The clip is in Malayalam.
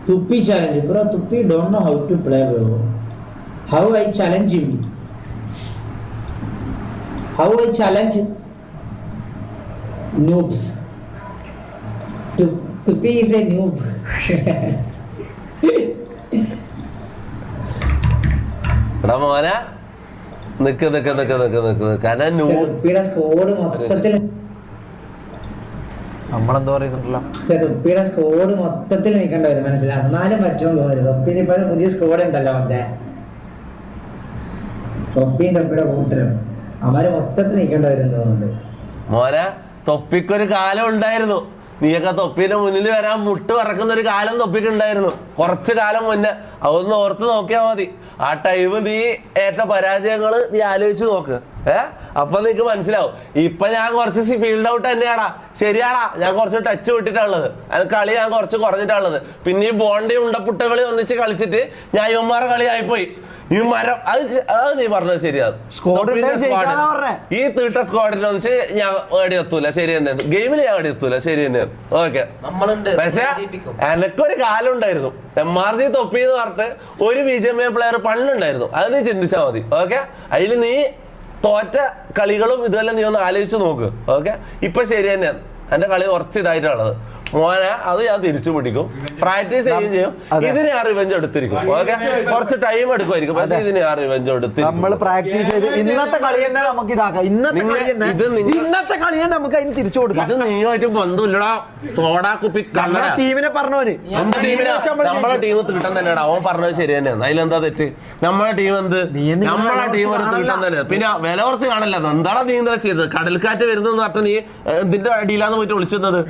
Tupi challenge, bro. Tupi don't know how to play, bro. How I challenge him? How I challenge noobs? Tupi is a noob. എടാ മോനെ നിക്ക് കാരണം തുപ്പിയുടെ സ്കോഡ് മൊത്തത്തിൽ നമ്മളെന്തോ പറയുന്നുണ്ടല്ലോ. തുപ്പിയുടെ സ്കോഡ് മൊത്തത്തിൽ നിൽക്കേണ്ടി വരും, മനസ്സിലായി. എന്നാലും പറ്റുമെന്ന് തോന്നുന്നു. തൊപ്പിന് ഇപ്പൊ പുതിയ സ്കോഡ് ഉണ്ടല്ലോ, മറ്റേ തൊപ്പിയും തൊപ്പിയുടെ കൂട്ടരും അവര് മൊത്തത്തിൽ നിൽക്കേണ്ടി വരും തോന്നുന്നുണ്ട്. മോനെ തൊപ്പിക്കൊരു കാലം ഉണ്ടായിരുന്നു. നീയൊക്കെ തൊപ്പിന്റെ മുന്നിൽ വരാൻ മുട്ട് പറക്കുന്ന ഒരു കാലം തൊപ്പിക്ക് ഉണ്ടായിരുന്നു, കുറച്ചു കാലം മുന്നേ. അതൊന്ന് ഓർത്ത് നോക്കിയാൽ മതി. ആ ടൈം നീ ഏറ്റ പരാജയങ്ങള് നീ ആലോചിച്ച് നോക്ക്. അപ്പൊ നിനക്ക് മനസ്സിലാവും. ഇപ്പൊ ഞാൻ കുറച്ച് ഫീൽഡ് ഔട്ട് തന്നെയാടാ, ശരിയാടാ. ഞാൻ കുറച്ച് ടച്ച് വിട്ടിട്ടുള്ളത്, അത് കളി ഞാൻ കുറച്ച് കുറഞ്ഞിട്ടുള്ളത്. പിന്നെ ഈ ബോണ്ടി ഉണ്ടപ്പുട്ടകളി ഒന്നിച്ച് കളിച്ചിട്ട് ഞാൻ ഇവന്മാരെ കളി ആയിപ്പോയി. ഈ മരം അത് നീ പറഞ്ഞത് ശരിയാണ്. ഈ തീട്ട സ്ക്വാഡിനെ ഒന്നിച്ച് ഞാൻ ഏടി എത്തൂല, ശരി തന്നെയാണ്. ഗെയിമിൽ ഞാൻ ഏടി എത്തൂല, ശരി തന്നെയാണ്. ഓക്കെ. പക്ഷെ എനക്കൊരു കാലം ഉണ്ടായിരുന്നു, MRG തൊപ്പി എന്ന് പറഞ്ഞിട്ട് ഒരു BGMA പ്ലെയർ പണ്ടുണ്ടായിരുന്നു. അത് നീ ചിന്തിച്ചാൽ മതി. ഓക്കെ. അതിൽ നീ തോറ്റ കളികളും ഇതുമെല്ലാം നീ ഒന്ന് ആലോചിച്ച് നോക്ക്. ഓക്കെ. ഇപ്പൊ ശരി തന്നെയാണ്, എന്റെ കളി കുറച്ച് ഇതായിട്ടുള്ളത്. മോനെ അത് ഞാൻ തിരിച്ചു പിടിക്കും, പ്രാക്ടീസ് ചെയ്യുകയും ചെയ്യും. ഇതിന് ഞാൻ റിവെഞ്ച് എടുത്തിരിക്കും. ഓക്കെ. കുറച്ച് ടൈം എടുക്കുമായിരിക്കും, പക്ഷെ ഇതിന് ഞാൻ റിവെഞ്ച് എടുത്തിരിക്കും. ഇന്നത്തെ കളി തന്നെ നമുക്ക് ഇതാക്കാം. ഇന്നത്തെ കളി തന്നെ നമുക്ക് അതിന് തിരിച്ചു കൊടുക്കാം. ഇത് നീയുമായിട്ട് ബന്ധമില്ലടാ, സോഡാ കുപ്പി കള്ളട. ടീമിനെ പറഞ്ഞവര് നമ്മളെ ടീം തീട്ടം തന്നെയാണ്. അവൻ പറഞ്ഞത് ശരി തന്നെയാണ്. അതിലെന്താ തെറ്റ്? നമ്മളെ ടീം എന്ത്, നമ്മളെ ടീം ഒരു തീട്ടം തന്നെയാണ്. പിന്നെ വില കുറച്ച് കാണല്ല. എന്താണ് നീ എന്താ ചെയ്തത്? കടൽക്കാറ്റ് വരുന്നെന്ന് പറഞ്ഞ നീ ഇതിന്റെ അടിയിലാന്ന് പോയിട്ട് വിളിച്ചിരുന്നത്.